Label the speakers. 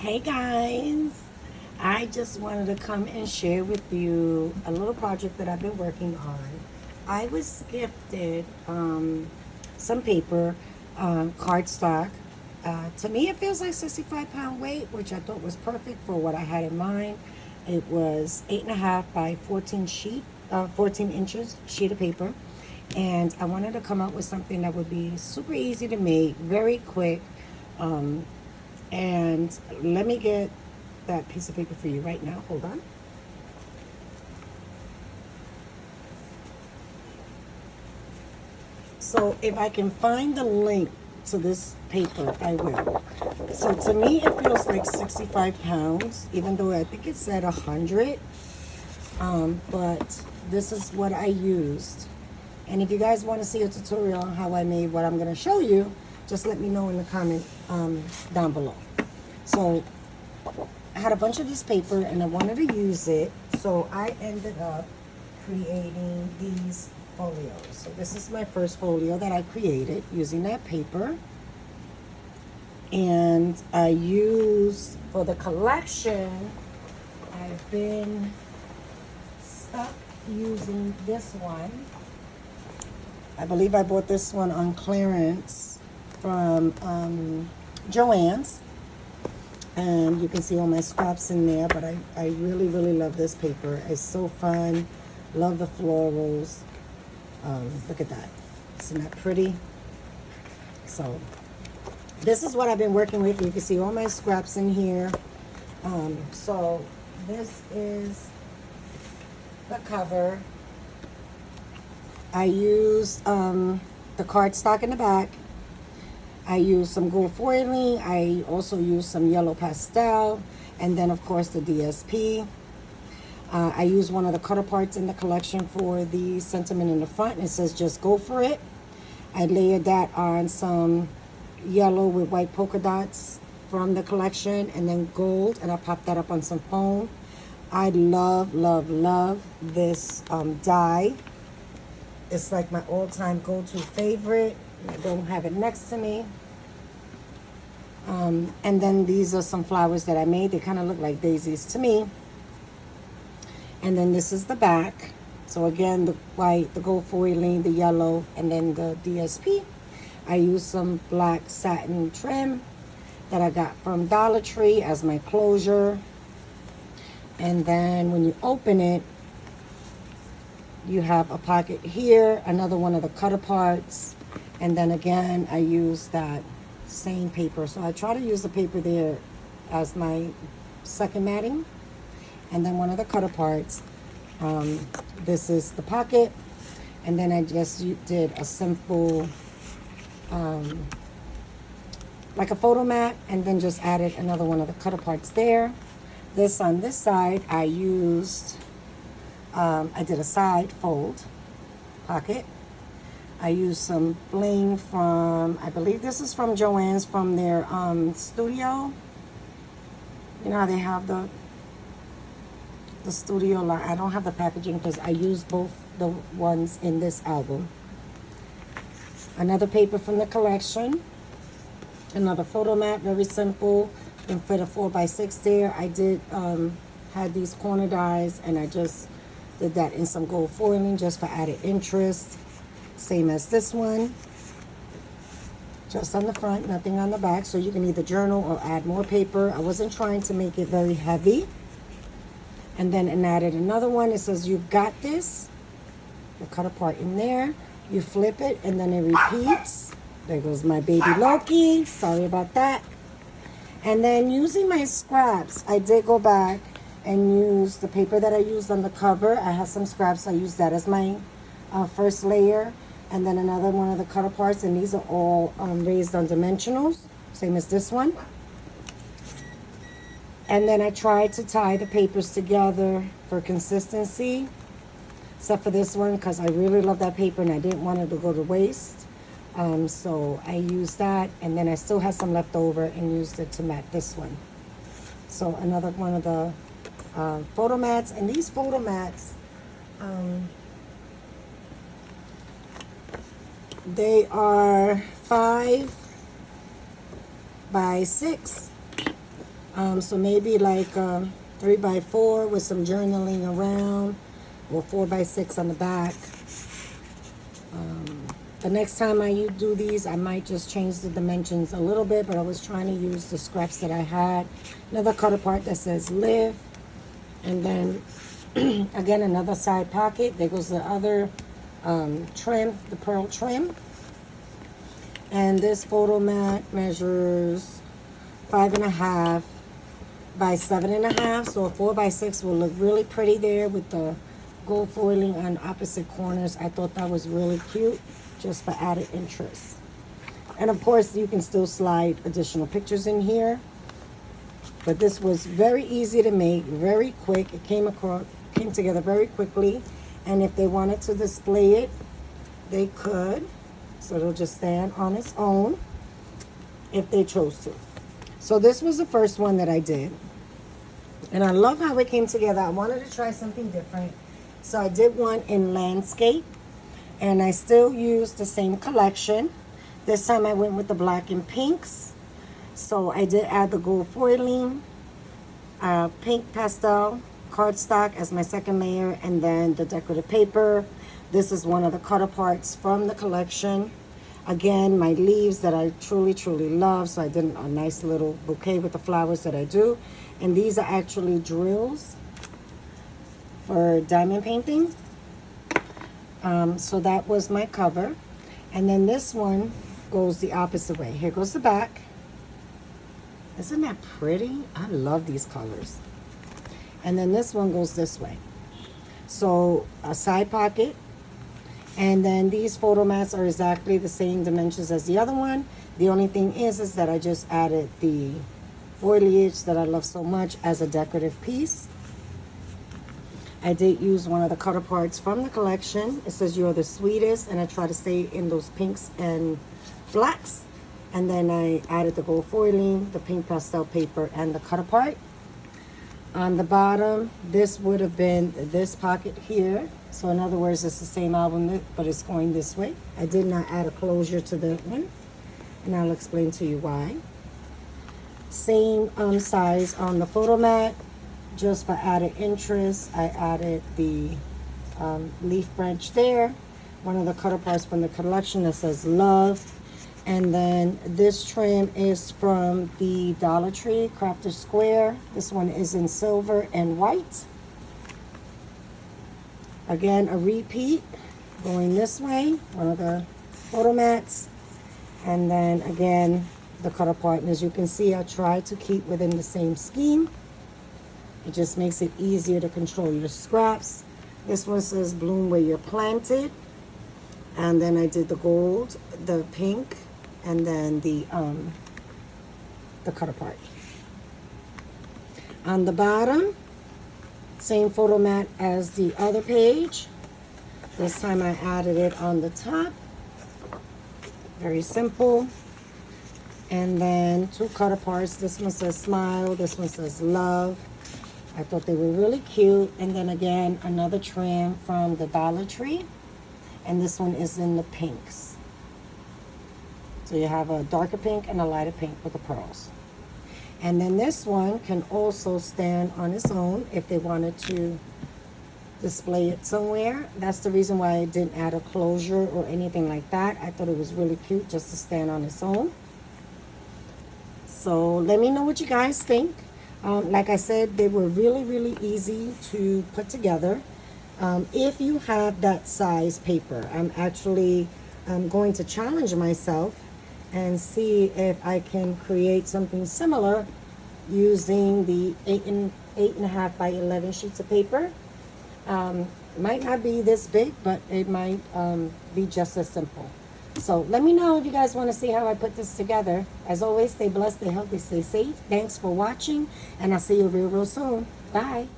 Speaker 1: Hey guys, I just wanted to come and share with you a little project that I've been working on. I was gifted some paper, cardstock. To me, it feels like 65-pound weight, which I thought was perfect for what I had in mind. It was 8.5 by 14 inches sheet of paper. And I wanted to come up with something that would be super easy to make, very quick. And let me get that piece of paper for you right now. Hold on. So if I can find the link to this paper, I will. So to me, it feels like 65 pounds, even though I think it said 100. But this is what I used. And if you guys want to see a tutorial on how I made what I'm going to show you, just let me know in the comment down below. So I had a bunch of this paper and I wanted to use it. So I ended up creating these folios. So this is my first folio that I created using that paper. And I used, for the collection, I've been stuck using this one. I believe I bought this one on clearance from Joann's. And you can see all my scraps in there, but I really, really love this paper. It's so fun. Love the florals. Look at that. Isn't that pretty? So this is what I've been working with. You can see all my scraps in here. So this is the cover. I used the cardstock in the back. I used some gold foiling. I also used some yellow pastel. And then, of course, the DSP. I used one of the cutter parts in the collection for the sentiment in the front. It says, just go for it. I layered that on some yellow with white polka dots from the collection. And then gold. And I popped that up on some foam. I love, love, love this die. It's like my all-time go-to favorite. I don't have it next to me. And then these are some flowers that I made. They kind of look like daisies to me. And then this is the back. So again, the white, the gold foiling, the yellow, and then the DSP. I used some black satin trim that I got from Dollar Tree as my closure. And then when you open it, you have a pocket here, another one of the cutter parts. And then again, I use that same paper. So I try to use the paper there as my second matting. And then one of the cutter parts. This is the pocket. And then I just did a simple, like a photo mat. And then just added another one of the cutter parts there. This on this side, I used, I did a side fold pocket. I used some bling from, I believe this is from Joann's, from their studio. You know how they have the studio line. I don't have the packaging because I used both the ones in this album. Another paper from the collection. Another photo mat, very simple. And for the 4x6 there, I did had these corner dies, and I just did that in some gold foiling just for added interest. Same as this one. Just on the front, nothing on the back. So you can either journal or add more paper. I wasn't trying to make it very heavy. And then I added another one. It says, you've got this. You cut a part in there. You flip it, and then it repeats. There goes my baby Loki. Sorry about that. And then using my scraps, I did go back and use the paper that I used on the cover. I have some scraps. I used that as my first layer. And then another one of the cutter parts. And these are all raised on dimensionals. Same as this one. And then I tried to tie the papers together for consistency. Except for this one, because I really love that paper and I didn't want it to go to waste. So I used that, and then I still had some left over and used it to mat this one. So another one of the photo mats. And these photo mats, they are 5 by 6 So maybe like 3x4 with some journaling around, or 4x6 on the back. The next time I do these, I might just change the dimensions a little bit, but I was trying to use the scraps that I had. Another cutter part that says live. And then, again, another side pocket. There goes the other trim, the pearl trim. And this photo mat measures 5.5 by 7.5. So a 4x6 will look really pretty there with the gold foiling on opposite corners. I thought that was really cute, just for added interest. And of course, you can still slide additional pictures in here. But this was very easy to make, very quick. It came together very quickly. And if they wanted to display it, they could. So it'll just stand on its own if they chose to. So this was the first one that I did. And I love how it came together. I wanted to try something different. So I did one in landscape. And I still used the same collection. This time I went with the black and pinks. So I did add the gold foiling, pink pastel, cardstock as my second layer, and then the decorative paper. This is one of the cutter parts from the collection. Again, my leaves that I truly, truly love. So I did a nice little bouquet with the flowers that I do. And these are actually drills for diamond painting. So that was my cover. And then this one goes the opposite way. Here goes the back. Isn't that pretty? I love these colors. And then this one goes this way. So a side pocket. And then these photo mats are exactly the same dimensions as the other one. The only thing is that I just added the foliage that I love so much as a decorative piece. I did use one of the cutter parts from the collection. It says you're the sweetest, and I try to stay in those pinks and blacks. And then I added the gold foiling, the pink pastel paper, and the cutter part. On the bottom, this would have been this pocket here. So in other words, it's the same album, but it's going this way. I did not add a closure to that one, and I'll explain to you why. Same size on the photo mat. Just for added interest, I added the leaf branch there. One of the cutter parts from the collection that says love. And then this trim is from the Dollar Tree, Crafty Square. This one is in silver and white. Again, a repeat going this way, one of the photo mats. And then again, the cutter part. And as you can see, I tried to keep within the same scheme. It just makes it easier to control your scraps. This one says bloom where you're planted. And then I did the gold, the pink, and then the cutter part. On the bottom, same photo mat as the other page. This time I added it on the top. Very simple. And then two cutter parts. This one says smile, this one says love. I thought they were really cute. And then again, another trim from the Dollar Tree. And this one is in the pinks. So you have a darker pink and a lighter pink with the pearls. And then this one can also stand on its own if they wanted to display it somewhere. That's the reason why I didn't add a closure or anything like that. I thought it was really cute just to stand on its own. So let me know what you guys think. Like I said, they were really, really easy to put together. If you have that size paper, I'm actually going to challenge myself and see if I can create something similar using the 8.5 by 11 sheets of paper. It might not be this big, but it might be just as simple. So let me know if you guys want to see how I put this together. As always, stay blessed, stay healthy, stay safe. Thanks for watching, and I'll see you real soon. Bye.